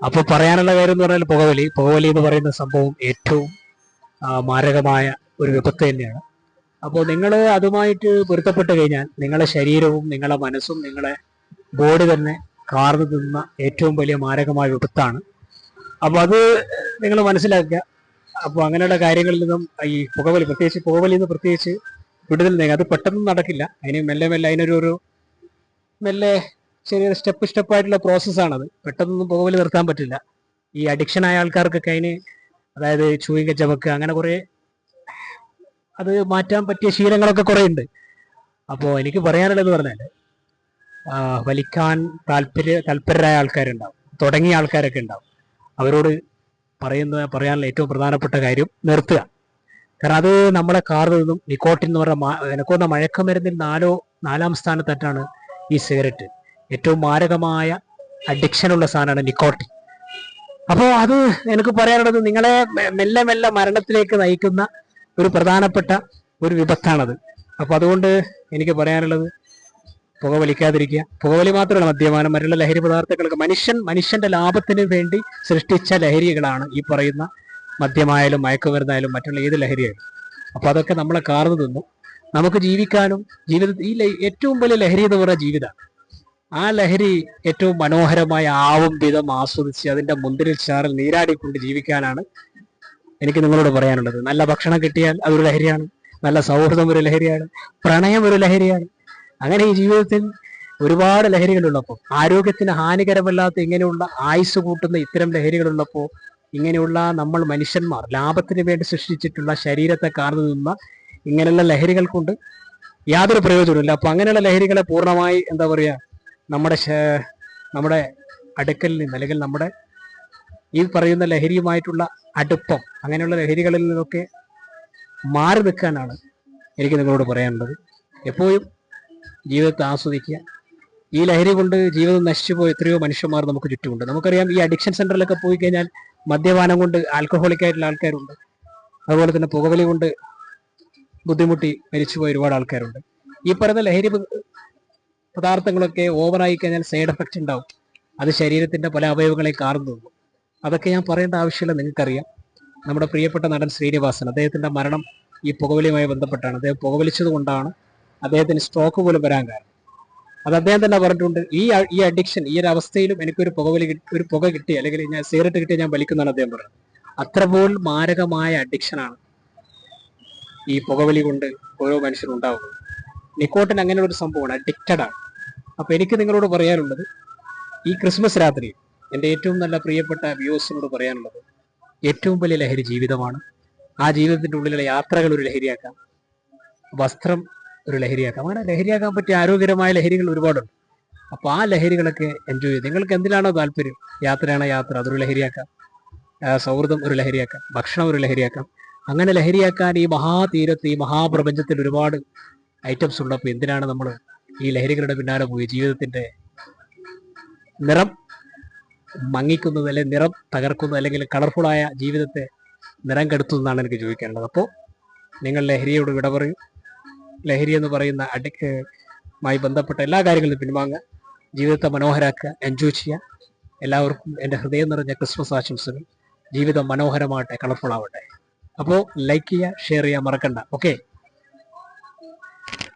അപ്പൊ പറയാനുള്ള കാര്യം എന്ന് പറഞ്ഞാൽ പുകവലി എന്ന് പറയുന്ന സംഭവം ഏറ്റവും മാരകമായ ഒരു വിപത്ത് തന്നെയാണ്. അപ്പോൾ നിങ്ങൾ അതുമായിട്ട് പൊരുത്തപ്പെട്ട് കഴിഞ്ഞാൽ നിങ്ങളെ ശരീരവും നിങ്ങളെ മനസ്സും നിങ്ങളെ ബോഡി തന്നെ കാർന്നു തിന്ന ഏറ്റവും വലിയ മാരകമായ വിപത്താണ്. അപ്പൊ അത് നിങ്ങൾ മനസ്സിലാക്കുക. അപ്പോൾ അങ്ങനെയുള്ള കാര്യങ്ങളിൽ നിന്നും ഈ പുകവലി എന്ന് പ്രത്യേകിച്ച് വിടുതൽ നേടുക. അത് പെട്ടെന്ന് നടക്കില്ല. അതിന് മെല്ലെ മെല്ലെ അതിനൊരു മെല്ലെ ചെറിയൊരു സ്റ്റെപ്പായിട്ടുള്ള പ്രോസസ്സാണത്. പെട്ടെന്നൊന്നും പുകവലി നിർത്താൻ പറ്റില്ല. ഈ അഡിക്ഷൻ ആയ ആൾക്കാർക്കൊക്കെ അതിന്, അതായത് ചൂയിങ് ചവക്ക്, അങ്ങനെ കുറെ അത് മാറ്റാൻ പറ്റിയ ശീലങ്ങളൊക്കെ കുറെ ഉണ്ട്. അപ്പോൾ എനിക്ക് പറയാനുള്ളതെന്ന് പറഞ്ഞാൽ വലിക്കാൻ താല്പര്യരായ ആൾക്കാരുണ്ടാവും, തുടങ്ങിയ ആൾക്കാരൊക്കെ ഉണ്ടാവും. അവരോട് പറയാനുള്ള ഏറ്റവും പ്രധാനപ്പെട്ട കാര്യം നിർത്തുക. കാരണം അത് നമ്മളെ കാർന്നു നിന്നും നിക്കോട്ടിൻ എന്ന് പറഞ്ഞ എനിക്കൊന്ന മയക്കുമരുന്നിൽ നാലാം സ്ഥാനത്തായിട്ടാണ് ഈ സിഗരറ്റ്. ഏറ്റവും മാരകമായ അഡിക്ഷനുള്ള സാധനമാണ് നിക്കോട്ടിൻ. അപ്പോൾ അത് എനിക്ക് പറയാനുള്ളത്, നിങ്ങളെ മെല്ലെ മെല്ലെ മരണത്തിലേക്ക് നയിക്കുന്ന ഒരു പ്രധാനപ്പെട്ട ഒരു വിപത്താണത്. അപ്പൊ അതുകൊണ്ട് എനിക്ക് പറയാനുള്ളത്, പുകവലിക്കാതിരിക്കുക. പുകവലി മാത്രമല്ല, മദ്യപാനം, മറ്റുള്ള ലഹരി പദാർത്ഥങ്ങൾക്ക് മനുഷ്യന്റെ ലാഭത്തിന് വേണ്ടി സൃഷ്ടിച്ച ലഹരികളാണ് ഈ പറയുന്ന മദ്യമായാലും മയക്കുമരുന്നായാലും മറ്റുള്ള ഏത് ലഹരിയായാലും. അപ്പൊ അതൊക്കെ നമ്മളെ കാർന്നു തിന്നു. നമുക്ക് ജീവിക്കാനും ഏറ്റവും വലിയ ലഹരി എന്ന് പറയുന്ന ജീവിതമാണ്. ആ ലഹരി ഏറ്റവും മനോഹരമായ വിധം ആസ്വദിച്ച് അതിന്റെ മുന്തിരിൽ ചാറിൽ നീരാടിക്കൊണ്ട് ജീവിക്കാനാണ് എനിക്ക് നിങ്ങളോട് പറയാനുള്ളത്. നല്ല ഭക്ഷണം കിട്ടിയാൽ അതൊരു ലഹരിയാണ്, നല്ല സൗഹൃദം ഒരു ലഹരിയാണ്, പ്രണയം ഒരു ലഹരിയാണ്. അങ്ങനെ ഈ ജീവിതത്തിൽ ഒരുപാട് ലഹരികളുള്ളപ്പോൾ, ആരോഗ്യത്തിന് ഹാനികരമല്ലാത്ത ഇങ്ങനെയുള്ള ആയുസ് കൂട്ടുന്ന ഇത്തരം ലഹരികളുള്ളപ്പോൾ, ഇങ്ങനെയുള്ള നമ്മൾ മനുഷ്യന്മാർ ലാഭത്തിന് വേണ്ടി സൃഷ്ടിച്ചിട്ടുള്ള ശരീരത്തെ കാർന്നു നിന്ന ഇങ്ങനെയുള്ള ലഹരികൾ കൊണ്ട് യാതൊരു പ്രയോജനമില്ല. അപ്പൊ അങ്ങനെയുള്ള ലഹരികളെ പൂർണ്ണമായി നമ്മുടെ അടുക്കലിൽ നിന്ന്, അല്ലെങ്കിൽ നമ്മുടെ ഈ പറയുന്ന ലഹരിയുമായിട്ടുള്ള അടുപ്പം, അങ്ങനെയുള്ള ലഹരികളിൽ നിന്നൊക്കെ മാറി നിൽക്കാനാണ് എനിക്ക് നിങ്ങളോട് പറയാനുള്ളത്. എപ്പോഴും ജീവിതത്തെ ആസ്വദിക്കുക. ഈ ലഹരി കൊണ്ട് ജീവിതം നശിച്ചുപോയ എത്രയോ മനുഷ്യന്മാർ നമുക്ക് ചുറ്റുമുണ്ട്. നമുക്കറിയാം, ഈ അഡിക്ഷൻ സെന്ററിലൊക്കെ പോയി കഴിഞ്ഞാൽ മദ്യപാനം കൊണ്ട് ആൽക്കഹോളിക്കായിട്ടുള്ള ആൾക്കാരുണ്ട്. അതുപോലെ തന്നെ പുകവലി കൊണ്ട് ബുദ്ധിമുട്ടി മരിച്ചുപോയ ഒരുപാട് ആൾക്കാരുണ്ട്. ഈ പറയുന്ന ലഹരി പദാർത്ഥങ്ങളൊക്കെ ഓവറായി കഴിഞ്ഞാൽ സൈഡ് എഫക്റ്റ് ഉണ്ടാവും. അത് ശരീരത്തിന്റെ പല അവയവങ്ങളെ കാർന്നു. അതൊക്കെ ഞാൻ പറയേണ്ട ആവശ്യമില്ല, നിങ്ങൾക്കറിയാം. നമ്മുടെ പ്രിയപ്പെട്ട നടൻ ശ്രീനിവാസൻ, അദ്ദേഹത്തിന്റെ മരണം ഈ പുകവലിയുമായി ബന്ധപ്പെട്ടാണ്. അദ്ദേഹം പുകവലിച്ചത് കൊണ്ടാണ് അദ്ദേഹത്തിന് സ്ട്രോക്ക് പോലും വരാൻ കാരണം. അത് അദ്ദേഹം തന്നെ പറഞ്ഞിട്ടുണ്ട്. ഈ അഡിക്ഷൻ, ഈ ഒരു അവസ്ഥയിലും എനിക്കൊരു പുക കിട്ടി, അല്ലെങ്കിൽ ഞാൻ സിഗരറ്റ് കിട്ടിയാൽ ഞാൻ വലിക്കുന്നതാണ് അദ്ദേഹം പറഞ്ഞത്. അത്രപോലും മാരകമായ അഡിക്ഷനാണ് ഈ പുകവലി കൊണ്ട് ഓരോ മനുഷ്യരും ഉണ്ടാവുന്നത്. നിക്കോട്ടിൻ അങ്ങനെ ഒരു സംഭവമാണ്, അഡിക്റ്റഡ് ആണ്. അപ്പൊ എനിക്ക് നിങ്ങളോട് പറയാനുള്ളത്, ഈ ക്രിസ്മസ് രാത്രി എൻ്റെ ഏറ്റവും നല്ല പ്രിയപ്പെട്ട വ്യൂവേഴ്സിനോട് പറയാനുള്ളത്, ഏറ്റവും വലിയ ലഹരി ജീവിതമാണ്. ആ ജീവിതത്തിന്റെ ഉള്ളിലുള്ള യാത്രകൾ ഒരു ലഹരിയാക്കാം, വസ്ത്രം ഒരു ലഹരിയാക്കാം. അങ്ങനെ ലഹരിയാക്കാൻ പറ്റിയ ആരോഗ്യകരമായ ലഹരികൾ ഒരുപാടുണ്ട്. അപ്പൊ ആ ലഹരികളൊക്കെ എൻജോയ് ചെയ്യും. നിങ്ങൾക്ക് എന്തിനാണോ താല്പര്യം, യാത്രയാണോ യാത്ര, അതൊരു ലഹരിയാക്കാം. സൗഹൃദം ഒരു ലഹരിയാക്കാം, ഭക്ഷണം ഒരു ലഹരിയാക്കാം. അങ്ങനെ ലഹരിയാക്കാൻ ഈ മഹാതീരത്ത്, ഈ മഹാപ്രപഞ്ചത്തിൽ ഒരുപാട് ഐറ്റംസ് ഉള്ളപ്പോൾ എന്തിനാണ് നമ്മൾ ഈ ലഹരികളുടെ പിന്നാലെ പോയി ജീവിതത്തിന്റെ നിറം മങ്ങിക്കുന്നത്, അല്ലെങ്കിൽ നിറം തകർക്കുന്നത്, അല്ലെങ്കിൽ കളർഫുള്ളായ ജീവിതത്തെ നിറം കെടുത്തുന്നതാണ് എനിക്ക് ചോദിക്കാനുള്ളത്. അപ്പോൾ നിങ്ങൾ ലഹരിയോട് വിട പറയും. ലഹരി എന്ന് പറയുന്ന മായി ബന്ധപ്പെട്ട എല്ലാ കാര്യങ്ങളിലും പിൻവാങ്ങുക, ജീവിതത്തെ മനോഹരാക്കുക, എൻജോയ് ചെയ്യുക. എല്ലാവർക്കും എൻ്റെ ഹൃദയം നിറഞ്ഞ ക്രിസ്മസ് ആശംസകൾ. ജീവിതം മനോഹരമാവട്ടെ, കളർഫുൾ ആവട്ടെ. അപ്പോൾ ലൈക്ക് ചെയ്യുക, ഷെയർ ചെയ്യുക മറക്കണ്ട. ഓക്കെ.